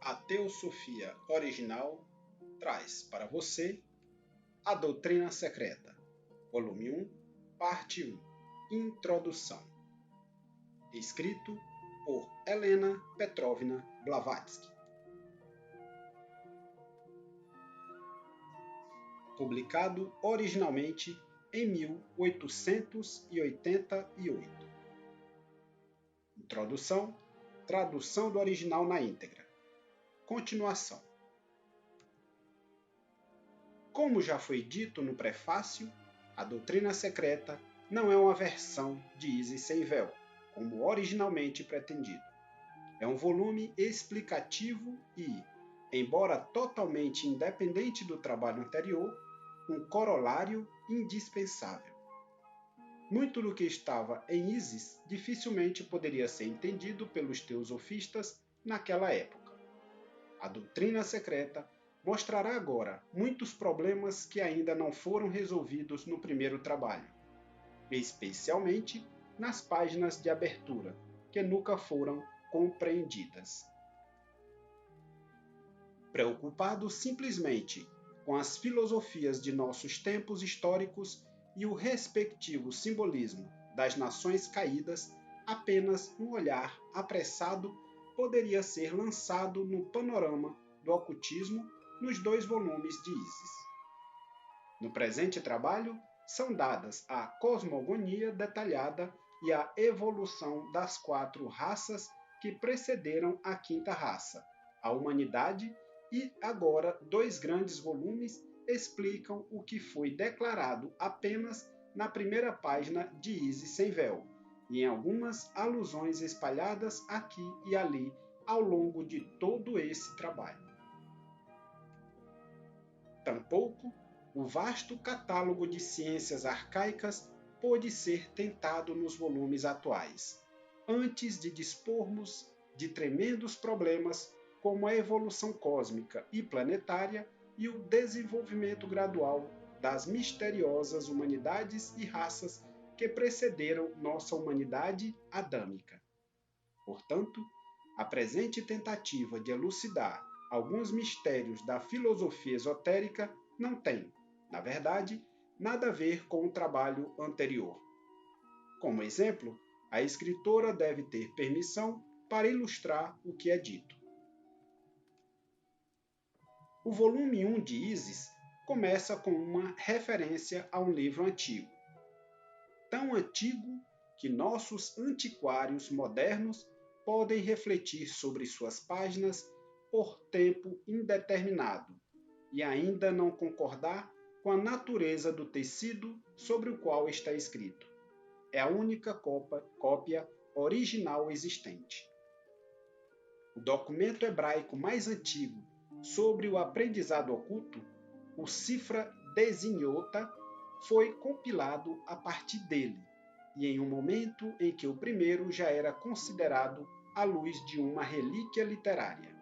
A Teosofia Original traz para você a Doutrina Secreta, volume 1, parte 1, Introdução. Escrito por Helena Petrovna Blavatsky. Publicado originalmente em 1888. Introdução, tradução do original na íntegra. Continuação. Como já foi dito no prefácio, a Doutrina Secreta não é uma versão de Isis sem véu, como originalmente pretendido. É um volume explicativo e, embora totalmente independente do trabalho anterior, um corolário indispensável. Muito do que estava em Isis dificilmente poderia ser entendido pelos teosofistas naquela época. A Doutrina Secreta mostrará agora muitos problemas que ainda não foram resolvidos no primeiro trabalho, especialmente nas páginas de abertura, que nunca foram compreendidas. Preocupado simplesmente com as filosofias de nossos tempos históricos e o respectivo simbolismo das nações caídas, apenas um olhar apressado poderia ser lançado no panorama do ocultismo nos 2 volumes de Isis. No presente trabalho, são dadas a cosmogonia detalhada e a evolução das 4 raças que precederam a 5ª raça, a humanidade, e agora 2 grandes volumes explicam o que foi declarado apenas na primeira página de Isis sem véu, e em algumas alusões espalhadas aqui e ali ao longo de todo esse trabalho. Tampouco o vasto catálogo de ciências arcaicas pôde ser tentado nos volumes atuais, antes de dispormos de tremendos problemas como a evolução cósmica e planetária e o desenvolvimento gradual das misteriosas humanidades e raças que precederam nossa humanidade adâmica. Portanto, a presente tentativa de elucidar alguns mistérios da filosofia esotérica não tem, na verdade, nada a ver com o trabalho anterior. Como exemplo, a escritora deve ter permissão para ilustrar o que é dito. O volume 1 de Isis começa com uma referência a um livro antigo. Tão antigo que nossos antiquários modernos podem refletir sobre suas páginas por tempo indeterminado e ainda não concordar com a natureza do tecido sobre o qual está escrito. É a única cópia original existente. O documento hebraico mais antigo sobre o aprendizado oculto, o Sifra Designota, foi compilado a partir dele, e em um momento em que o primeiro já era considerado à luz de uma relíquia literária.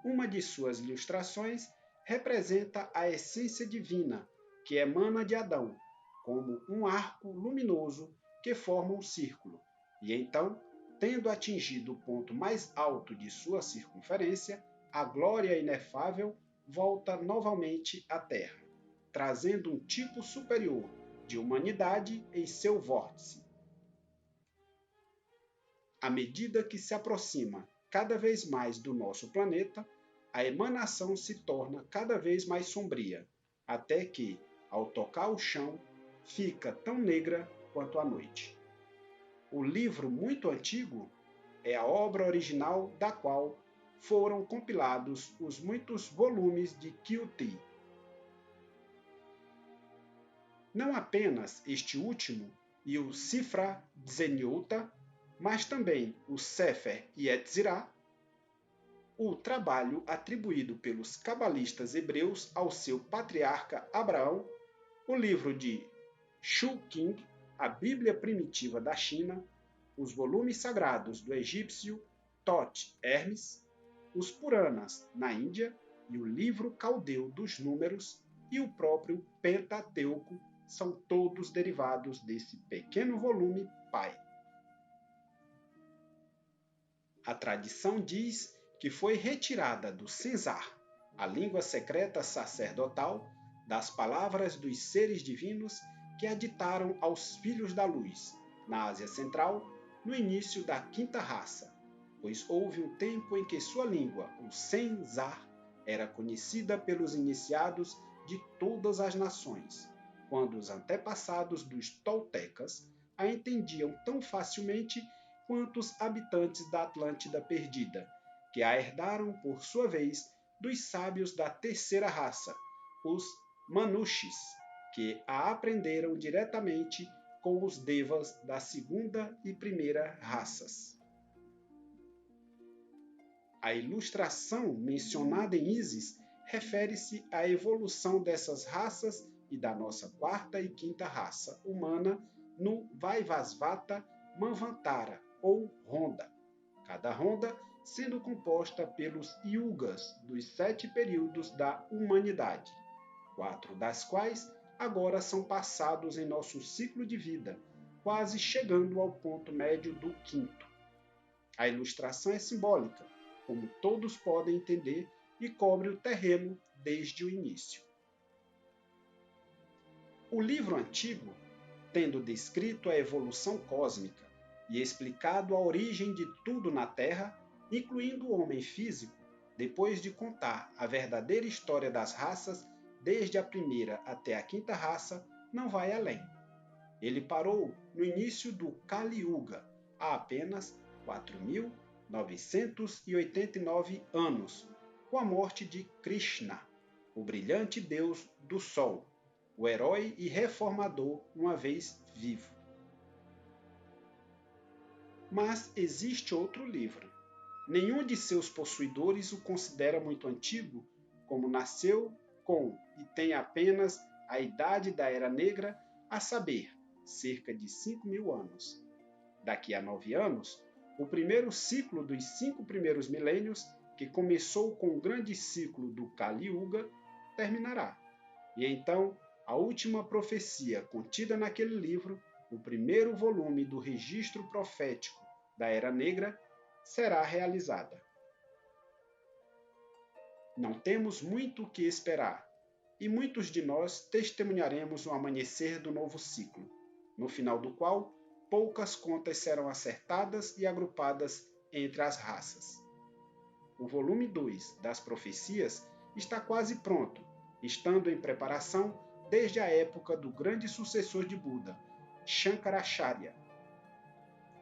Uma de suas ilustrações representa a essência divina que emana de Adão, como um arco luminoso que forma um círculo, e então, tendo atingido o ponto mais alto de sua circunferência, a glória inefável volta novamente à Terra, trazendo um tipo superior de humanidade em seu vórtice. À medida que se aproxima cada vez mais do nosso planeta, a emanação se torna cada vez mais sombria, até que, ao tocar o chão, fica tão negra quanto a noite. O livro muito antigo é a obra original da qual foram compilados os muitos volumes de Kyuti. Não apenas este último e o Sifra Designota, mas também o Sefer Yetzirah, o trabalho atribuído pelos cabalistas hebreus ao seu patriarca Abraão, o livro de Shu King, a Bíblia Primitiva da China, os volumes sagrados do egípcio Thoth Hermes, os Puranas na Índia e o livro caldeu dos Números e o próprio Pentateuco são todos derivados desse pequeno volume pai. A tradição diz que foi retirada do Senzar, a língua secreta sacerdotal, das palavras dos seres divinos que a ditaram aos filhos da luz, na Ásia Central, no início da quinta raça, pois houve um tempo em que sua língua, o Senzar, era conhecida pelos iniciados de todas as nações, quando os antepassados dos toltecas a entendiam tão facilmente quanto os habitantes da Atlântida perdida, que a herdaram, por sua vez, dos sábios da terceira raça, os Manushis, que a aprenderam diretamente com os Devas da segunda e primeira raças. A ilustração mencionada em Isis refere-se à evolução dessas raças e da nossa quarta e quinta raça humana no Vaivasvata Manvantara, ou Ronda, cada ronda sendo composta pelos yugas dos 7 períodos da humanidade, 4 das quais agora são passados em nosso ciclo de vida, quase chegando ao ponto médio do quinto. A ilustração é simbólica, como todos podem entender, e cobre o terreno desde o início. O livro antigo, tendo descrito a evolução cósmica e explicado a origem de tudo na Terra, incluindo o homem físico, depois de contar a verdadeira história das raças, desde a primeira até a quinta raça, não vai além. Ele parou no início do Kali Yuga, há apenas 4.989 anos, com a morte de Krishna, o brilhante deus do Sol, o herói e reformador uma vez vivo. Mas existe outro livro. Nenhum de seus possuidores o considera muito antigo, como nasceu com e tem apenas a idade da Era Negra, a saber, cerca de 5.000 anos. Daqui a 9 anos, o primeiro ciclo dos 5 primeiros milênios, que começou com o grande ciclo do Kali Yuga, terminará. E então, a última profecia contida naquele livro, o primeiro volume do registro profético da Era Negra, será realizada. Não temos muito o que esperar, e muitos de nós testemunharemos o amanhecer do novo ciclo, no final do qual poucas contas serão acertadas e agrupadas entre as raças. O volume 2 das profecias está quase pronto, estando em preparação desde a época do grande sucessor de Buda, Shankaracharya.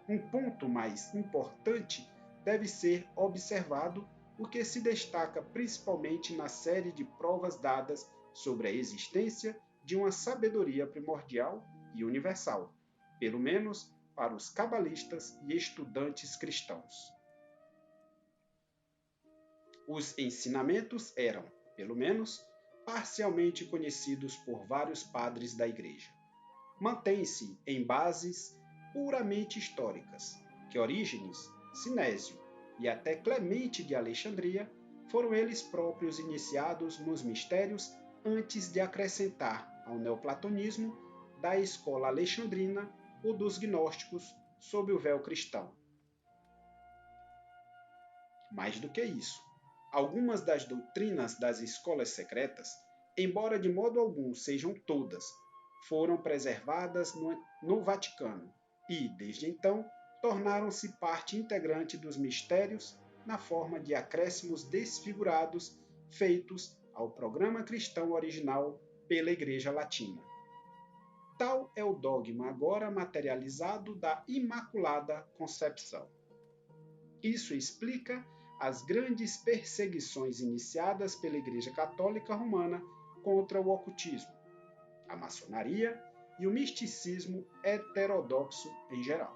Um ponto mais importante deve ser observado, o que se destaca principalmente na série de provas dadas sobre a existência de uma sabedoria primordial e universal, pelo menos para os cabalistas e estudantes cristãos. Os ensinamentos eram, pelo menos, parcialmente conhecidos por vários padres da Igreja. Mantém-se em bases puramente históricas, que Orígenes, Sinésio e até Clemente de Alexandria foram eles próprios iniciados nos mistérios antes de acrescentar ao neoplatonismo da escola alexandrina ou dos gnósticos sob o véu cristão. Mais do que isso, algumas das doutrinas das escolas secretas, embora de modo algum sejam todas, foram preservadas no Vaticano e, desde então, tornaram-se parte integrante dos mistérios na forma de acréscimos desfigurados feitos ao programa cristão original pela Igreja Latina. Tal é o dogma agora materializado da Imaculada Concepção. Isso explica as grandes perseguições iniciadas pela Igreja Católica Romana contra o ocultismo, a maçonaria e o misticismo heterodoxo em geral.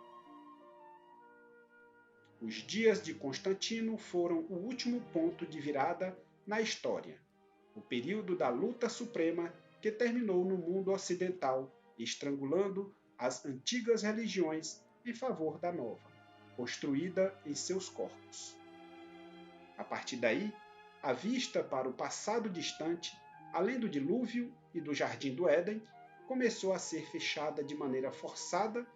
Os dias de Constantino foram o último ponto de virada na história, o período da luta suprema que terminou no mundo ocidental, estrangulando as antigas religiões em favor da nova, construída em seus corpos. A partir daí, a vista para o passado distante, além do dilúvio e do jardim do Éden, começou a ser fechada de maneira forçada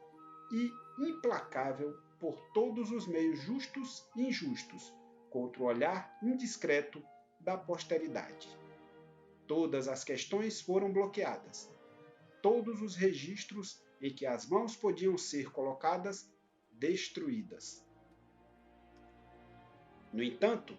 e implacável por todos os meios justos e injustos, contra o olhar indiscreto da posteridade. Todas as questões foram bloqueadas. Todos os registros em que as mãos podiam ser colocadas, destruídas. No entanto,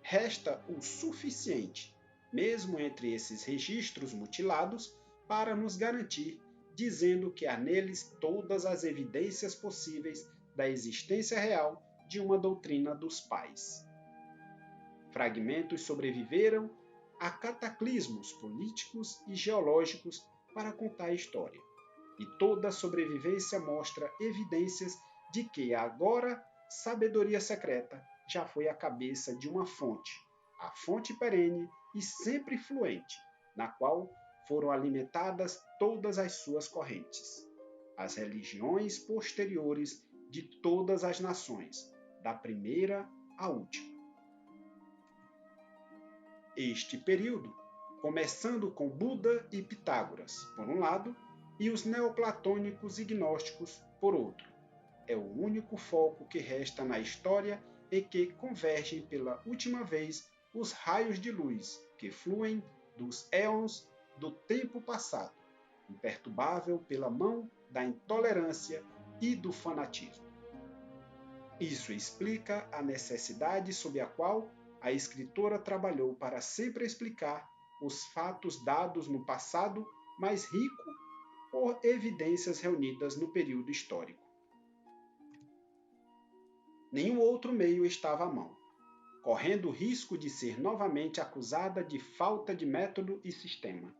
resta o suficiente, mesmo entre esses registros mutilados, para nos garantir, dizendo que há neles todas as evidências possíveis da existência real de uma doutrina dos pais. Fragmentos sobreviveram a cataclismos políticos e geológicos para contar a história, e toda a sobrevivência mostra evidências de que a agora sabedoria secreta já foi a cabeça de uma fonte, a fonte perene e sempre fluente, na qual foram alimentadas todas as suas correntes, as religiões posteriores de todas as nações, da primeira à última. Este período, começando com Buda e Pitágoras, por um lado, e os neoplatônicos e gnósticos, por outro, é o único foco que resta na história em que convergem pela última vez os raios de luz que fluem dos éons do tempo passado, imperturbável pela mão da intolerância e do fanatismo. Isso explica a necessidade sob a qual a escritora trabalhou para sempre explicar os fatos dados no passado mais rico por evidências reunidas no período histórico. Nenhum outro meio estava à mão, correndo o risco de ser novamente acusada de falta de método e sistema.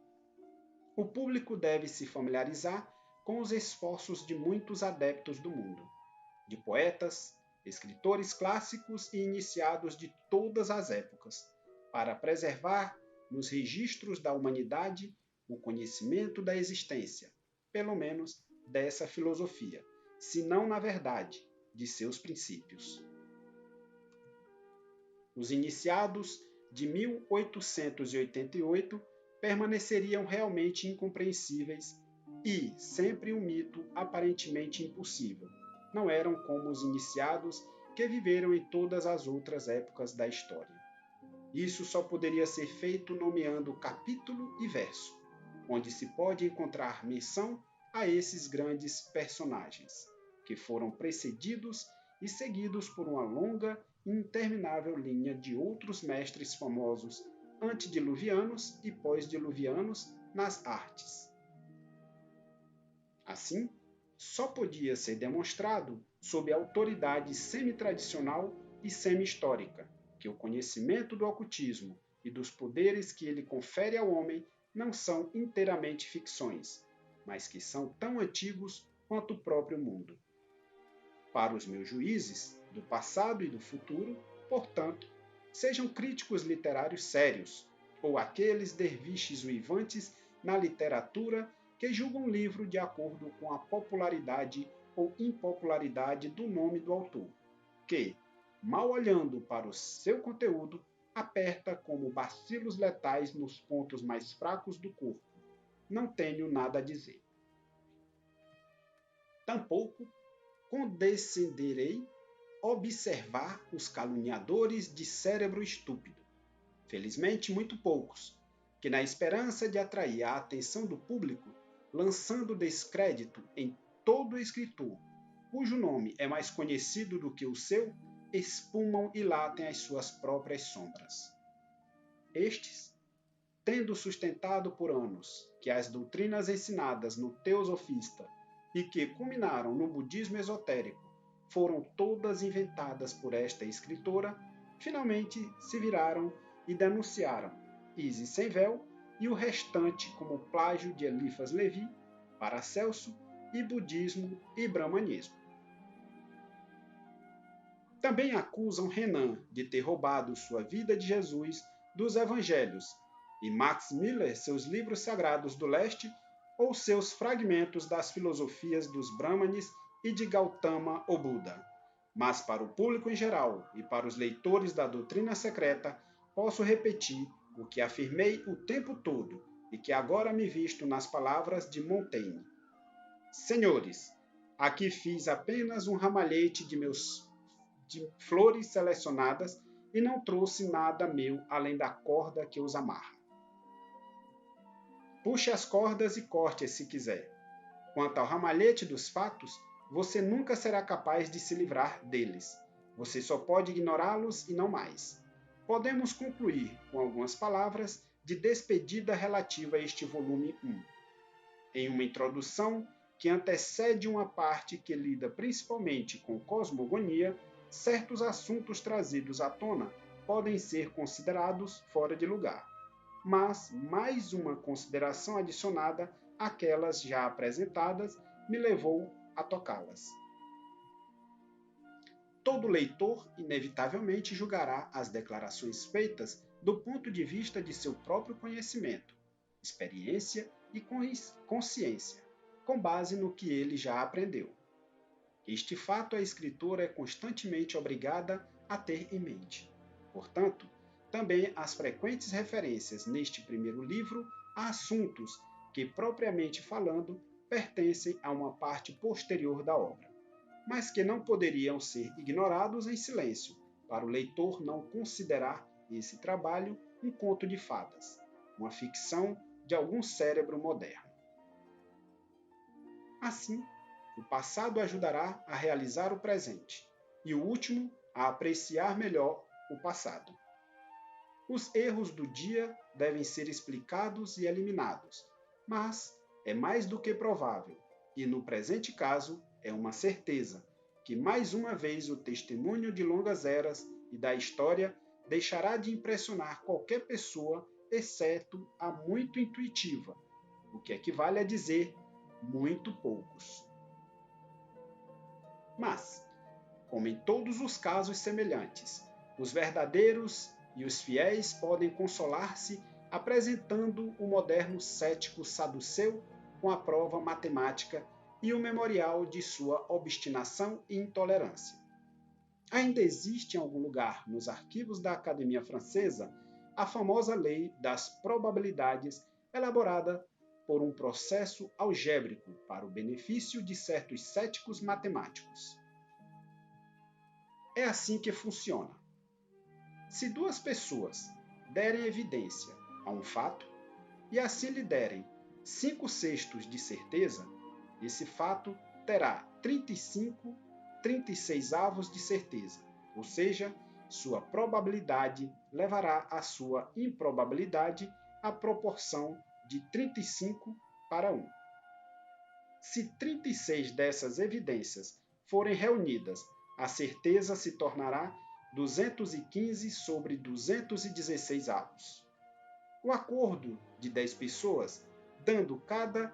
O público deve se familiarizar com os esforços de muitos adeptos do mundo, de poetas, escritores clássicos e iniciados de todas as épocas, para preservar nos registros da humanidade o conhecimento da existência, pelo menos dessa filosofia, se não, na verdade, de seus princípios. Os iniciados de 1888 permaneceriam realmente incompreensíveis e sempre um mito aparentemente impossível. Não eram como os iniciados que viveram em todas as outras épocas da história. Isso só poderia ser feito nomeando capítulo e verso, onde se pode encontrar menção a esses grandes personagens, que foram precedidos e seguidos por uma longa e interminável linha de outros mestres famosos antediluvianos e pós-diluvianos nas artes. Assim, só podia ser demonstrado sob a autoridade semi-tradicional e semi-histórica que o conhecimento do ocultismo e dos poderes que ele confere ao homem não são inteiramente ficções, mas que são tão antigos quanto o próprio mundo. Para os meus juízes, do passado e do futuro, portanto, sejam críticos literários sérios, ou aqueles derviches uivantes na literatura que julgam um livro de acordo com a popularidade ou impopularidade do nome do autor, que, mal olhando para o seu conteúdo, aperta como bacilos letais nos pontos mais fracos do corpo. Não tenho nada a dizer. Tampouco condescenderei observar os caluniadores de cérebro estúpido, felizmente muito poucos, que na esperança de atrair a atenção do público, lançando descrédito em todo escritor, cujo nome é mais conhecido do que o seu, espumam e latem as suas próprias sombras. Estes, tendo sustentado por anos que as doutrinas ensinadas no teosofista e que culminaram no budismo esotérico foram todas inventadas por esta escritora, finalmente se viraram e denunciaram Isis sem véu e o restante como plágio de Eliphas Levi, Paracelso e budismo e brahmanismo. Também acusam Renan de ter roubado sua vida de Jesus dos evangelhos e Max Miller seus livros sagrados do leste ou seus fragmentos das filosofias dos Brahmanes e de Gautama ou Buda. Mas para o público em geral e para os leitores da doutrina secreta, posso repetir o que afirmei o tempo todo e que agora me visto nas palavras de Montaigne. Senhores, aqui fiz apenas um ramalhete de flores selecionadas e não trouxe nada meu além da corda que os amarra. Puxe as cordas e corte-as se quiser. Quanto ao ramalhete dos fatos, você nunca será capaz de se livrar deles. Você só pode ignorá-los e não mais. Podemos concluir com algumas palavras de despedida relativa a este volume 1. Em uma introdução que antecede uma parte que lida principalmente com cosmogonia, certos assuntos trazidos à tona podem ser considerados fora de lugar, mas mais uma consideração adicionada àquelas já apresentadas me levou a tocá-las. Todo leitor, inevitavelmente, julgará as declarações feitas do ponto de vista de seu próprio conhecimento, experiência e consciência, com base no que ele já aprendeu. Este fato a escritora é constantemente obrigada a ter em mente. Portanto, também as frequentes referências neste primeiro livro a assuntos que, propriamente falando, pertencem a uma parte posterior da obra, mas que não poderiam ser ignorados em silêncio, para o leitor não considerar esse trabalho um conto de fadas, uma ficção de algum cérebro moderno. Assim, o passado ajudará a realizar o presente, e o último a apreciar melhor o passado. Os erros do dia devem ser explicados e eliminados, mas é mais do que provável, e no presente caso é uma certeza, que mais uma vez o testemunho de longas eras e da história deixará de impressionar qualquer pessoa, exceto a muito intuitiva, o que equivale a dizer muito poucos. Mas, como em todos os casos semelhantes, os verdadeiros e os fiéis podem consolar-se apresentando o moderno cético saduceu com a prova matemática e o memorial de sua obstinação e intolerância. Ainda existe em algum lugar nos arquivos da Academia Francesa a famosa lei das probabilidades elaborada por um processo algébrico para o benefício de certos céticos matemáticos. É assim que funciona. Se duas pessoas derem evidência a um fato e assim lhe derem 5/6 de certeza, esse fato terá 35/36 de certeza, ou seja, sua probabilidade levará a sua improbabilidade à proporção de 35/1. Se 36 dessas evidências forem reunidas, a certeza se tornará 215/216 avos. O acordo de 10 pessoas, dando cada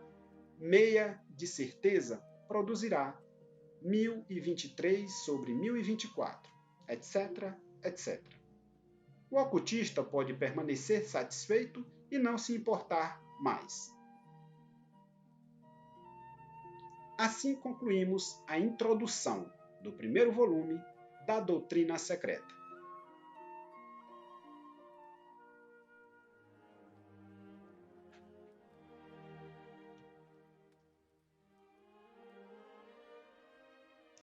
meia de certeza, produzirá 1023/1024, etc, etc. O ocultista pode permanecer satisfeito e não se importar mais. Assim concluímos a introdução do primeiro volume da Doutrina Secreta.